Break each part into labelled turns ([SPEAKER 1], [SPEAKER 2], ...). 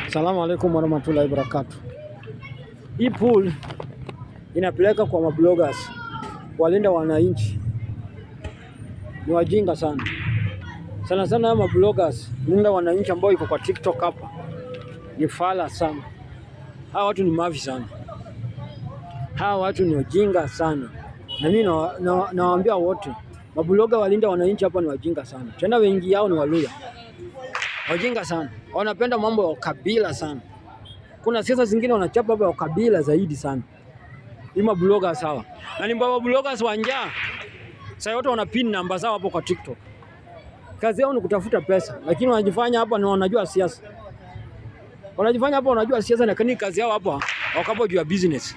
[SPEAKER 1] Salamu alaikum warahmatullahi wabarakatuh. Hii pool inapeleka kwa mabloggers walinda wananchi, ni wajinga sana sana mabloggers linda wananchi ambao iko kwa TikTok hapa ni fala sana. Hawa watu ni mavi sana, hawa watu ni wajinga sana, na mimi nawaambia wote mabloggers walinda wananchi hapa ni wajinga sana, tena wengi yao ni Waluya. Wajinga sana, wanapenda mambo ya ukabila sana. Kuna siasa zingine wanachapa hapa ya ukabila zaidi sana. Ima bloggers sawa. Na ni mbao bloggers wa njaa. Sasa wote wana pin namba zao hapo kwa TikTok. Kazi yao ni kutafuta pesa, lakini wanajifanya hapa na wanajua siasa. Wanajifanya hapa wanajua siasa, lakini kazi yao hapa wakapo juu ya business.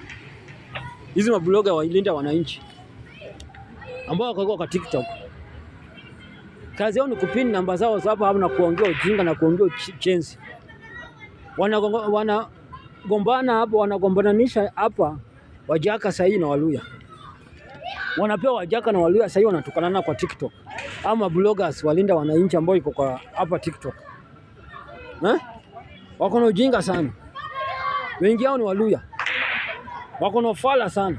[SPEAKER 1] Hizi mabloggers walinda wananchi ambao wako kwa TikTok. Kazi yao ni kupin namba zao hapa na kuongea ujinga na kuongea chenzi. Wanagombana hapo, wanagombananisha hapa Wajaka sahi na Waluya. Wanapewa Wajaka na Waluya sahi wanatukanana kwa TikTok. Ama bloggers walinda wananchi ambao iko kwa hapa TikTok. Wako na ujinga sana. Wengi hao ni Waluya. Wako na ufala sana.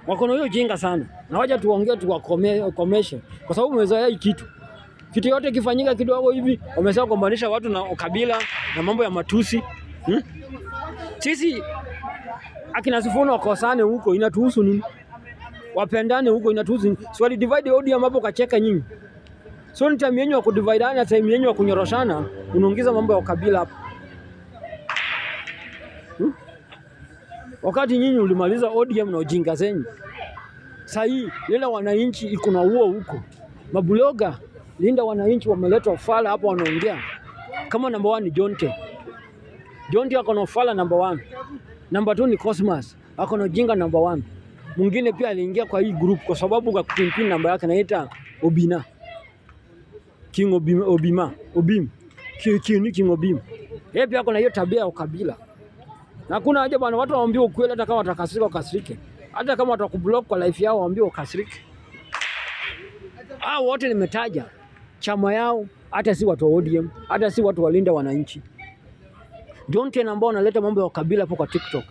[SPEAKER 1] Wako na hiyo ujinga sana. Na waje tuongee tuwakomeshe kwa sababu umezoea hii kitu. Kitu yote kifanyika kidogo hivi wamesema kuombanisha watu na ukabila na mambo ya matusi. Sisi akina Sifuna wakosane huko inatuhusu nini? Wapendane huko inatuhusu nini? Swali divide ODM hapo kacheka nyinyi. So ni time yenu ya kudivide na time yenu ya kunyoroshana, unaongeza mambo ya ukabila hapo. Wakati nyinyi ulimaliza ODM na ujinga zenyu. Sasa hii linda wananchi iko na huko. Mabloga linda wananchi wameleta ufala hapo wanaongea. Kama number 1 ni Jonte. Jonte ako na ufala number 1. Number 2 ni Cosmas. Ako na ujinga number 1. Mwingine pia aliingia kwa hii group kwa sababu kwa kupimpin namba yake anaita Obina. King Obim. King Obim. Yeye pia ako na hiyo tabia ya ukabila. Na kuna haja bwana watu waambie ukweli, hata kama watakasirika wakasirike. Hata kama watakublock kwa life yao waambie ukasirike. Hao wote nimetaja chama yao, hata si watu wa ODM, hata si watu walinda wananchi. Jonte ambao analeta mambo ya ukabila hapo kwa TikTok.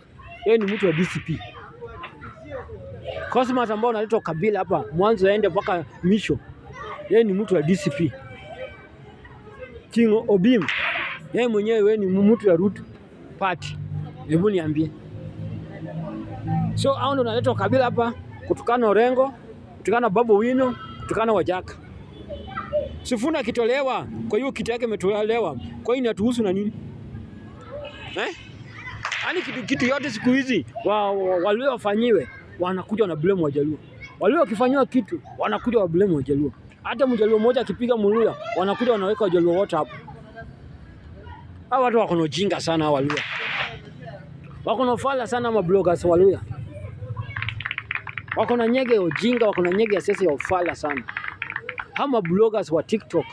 [SPEAKER 1] Yeye ni mtu wa DCP. Cosmas ambao analeta ukabila hapa mwanzo aende mpaka misho. Yeye ni mtu wa DCP. King Obim. Yeye mwenyewe ni mtu wa Root Party. Hebu niambie. So hao ndio wanaleta ukabila hapa, kutukana Orengo, kutukana Babu Wino, kutukana Wajaka. Sifuna akitolewa, kwa hiyo kitu yake imetolewa. Kwa hiyo inatuhusu na nini? Yaani kitu yote siku hizi Waluya wafanyiwe, wanakuja na blame Wajaluo. Waluya wakifanywa kitu, wanakuja wa blame Wajaluo. Hata Mjaluo mmoja akipiga Mluya, wanakuja wanaweka Wajaluo wote hapo. Hao watu wako na ujinga sana Waluya. Wako na ufala sana mabloggers Waluya. Wako na nyege ya ujinga, wako na nyege ya siasa ya ufala sana. Hama bloggers wa TikTok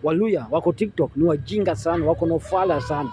[SPEAKER 1] Waluya wako TikTok ni wajinga sana, wako na ufala sana.